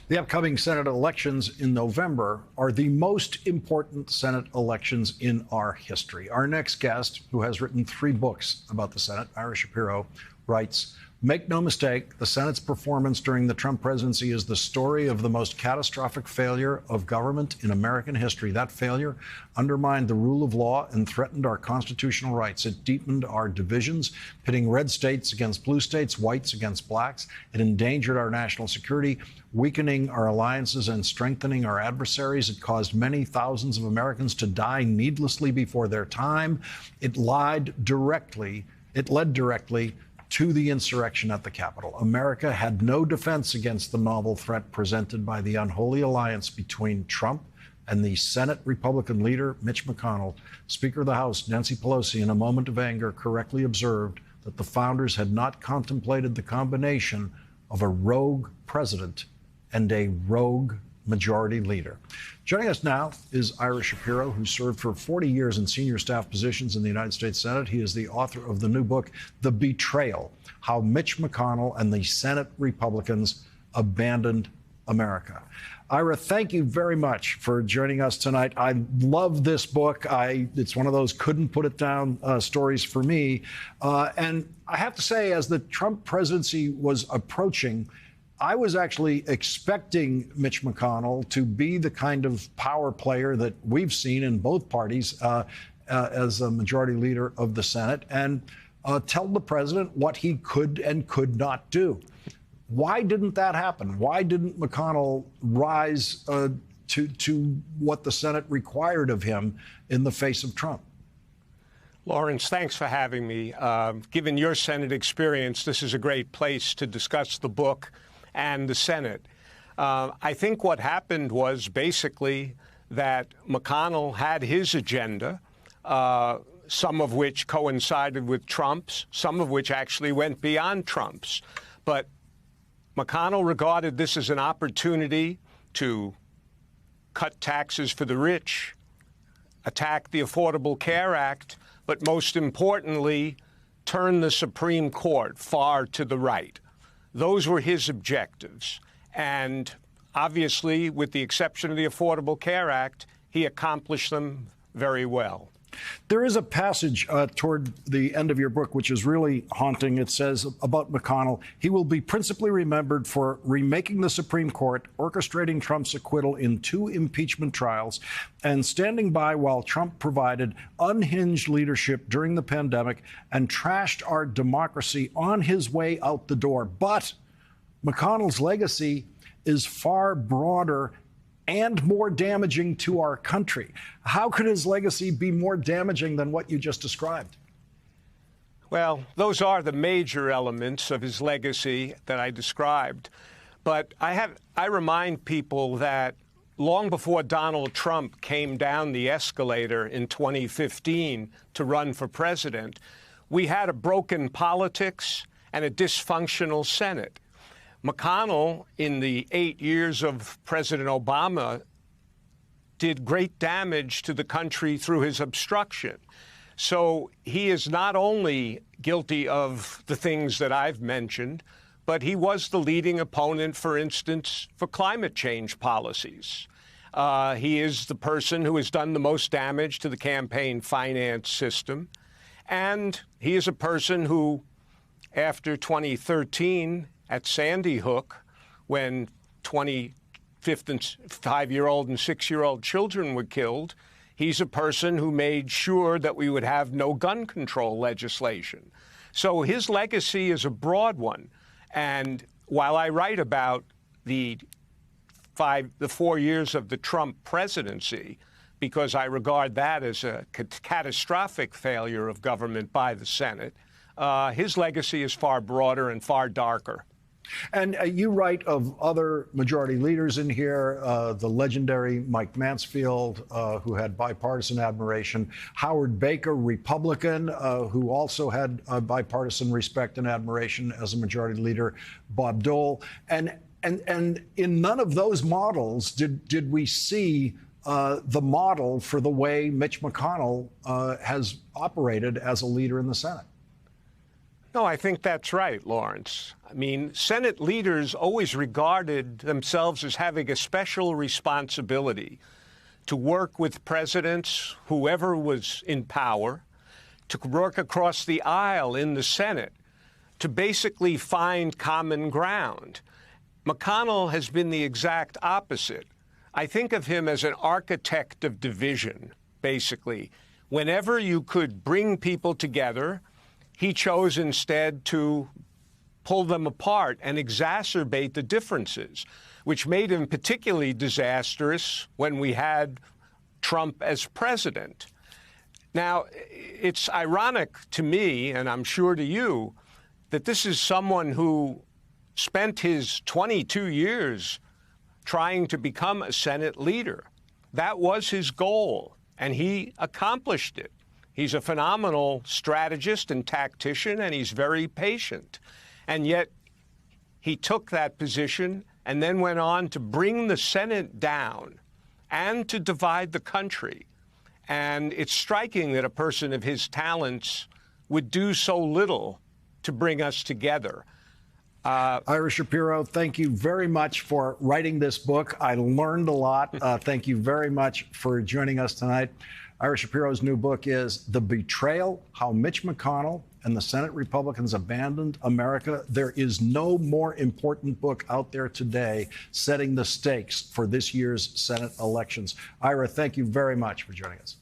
The upcoming Senate elections in November are the most important Senate elections in our history. Our next guest, who has written 3 books about the Senate, Ira Shapiro, writes, "Make no mistake, the Senate's performance during the Trump presidency is the story of the most catastrophic failure of government in American history. That failure undermined the rule of law and threatened our constitutional rights. It deepened our divisions, pitting red states against blue states, whites against blacks. It endangered our national security, weakening our alliances and strengthening our adversaries. It caused many thousands of Americans to die needlessly before their time. It led directly to the insurrection at the Capitol. America had no defense against the novel threat presented by the unholy alliance between Trump and the Senate Republican leader, Mitch McConnell. Speaker of the House, Nancy Pelosi, in a moment of anger, correctly observed that the founders had not contemplated the combination of a rogue president and a rogue majority leader." Joining us now is Ira Shapiro, who served for 40 years in senior staff positions in the United States Senate. He is the author of the new book, The Betrayal: How Mitch McConnell and the Senate Republicans Abandoned America. Ira, thank you very much for joining us tonight. I love this book. It's one of those couldn't put it down stories for me. And I have to say, as the Trump presidency was approaching, I was actually expecting Mitch McConnell to be the kind of power player that we've seen in both parties as a majority leader of the Senate and tell the president what he could and could not do. Why didn't that happen? Why didn't McConnell rise to what the Senate required of him in the face of Trump? Lawrence, thanks for having me. Given your Senate experience, this is a great place to discuss the book and the Senate. I think what happened was basically that McConnell had his agenda, some of which coincided with Trump's, some of which actually went beyond Trump's. But McConnell regarded this as an opportunity to cut taxes for the rich, attack the Affordable Care Act, but most importantly, turn the Supreme Court far to the right. Those were his objectives. And obviously, with the exception of the Affordable Care Act, he accomplished them very well. There is a passage toward the end of your book which is really haunting. It says about McConnell, "He will be principally remembered for remaking the Supreme Court, orchestrating Trump's acquittal in 2 impeachment trials, and standing by while Trump provided unhinged leadership during the pandemic and trashed our democracy on his way out the door." But McConnell's legacy is far broader and more damaging to our country. How could his legacy be more damaging than what you just described? Well, those are the major elements of his legacy that I described. But I remind people that long before Donald Trump came down the escalator in 2015 to run for president, we had a broken politics and a dysfunctional Senate. McConnell, in the 8 years of President Obama, did great damage to the country through his obstruction. So he is not only guilty of the things that I've mentioned, but he was the leading opponent, for instance, for climate change policies. He is the person who has done the most damage to the campaign finance system. And he is a person who, after 2013, at Sandy Hook, when 5-year-old and 6-year-old children were killed, he's a person who made sure that we would have no gun control legislation. So his legacy is a broad one. And while I write about the 4 years of the Trump presidency, because I regard that as a catastrophic failure of government by the Senate, his legacy is far broader and far darker. And you write of other majority leaders in here, the legendary Mike Mansfield, who had bipartisan admiration, Howard Baker, Republican, who also had bipartisan respect and admiration as a majority leader, Bob Dole. And in none of those models did we see the model for the way Mitch McConnell has operated as a leader in the Senate. No, I think that's right, Lawrence. I mean, Senate leaders always regarded themselves as having a special responsibility to work with presidents, whoever was in power, to work across the aisle in the Senate, to basically find common ground. McConnell has been the exact opposite. I think of him as an architect of division, basically. Whenever you could bring people together, he chose instead to pull them apart and exacerbate the differences, which made him particularly disastrous when we had Trump as president. Now, it's ironic to me, and I'm sure to you, that this is someone who spent his 22 years trying to become a Senate leader. That was his goal, and he accomplished it. He's a phenomenal strategist and tactician, and he's very patient. And yet he took that position and then went on to bring the Senate down and to divide the country. And it's striking that a person of his talents would do so little to bring us together. Ira Shapiro, thank you very much for writing this book. I learned a lot. Thank you very much for joining us tonight. Ira Shapiro's new book is The Betrayal: How Mitch McConnell and the Senate Republicans Abandoned America. There is no more important book out there today setting the stakes for this year's Senate elections. Ira, thank you very much for joining us.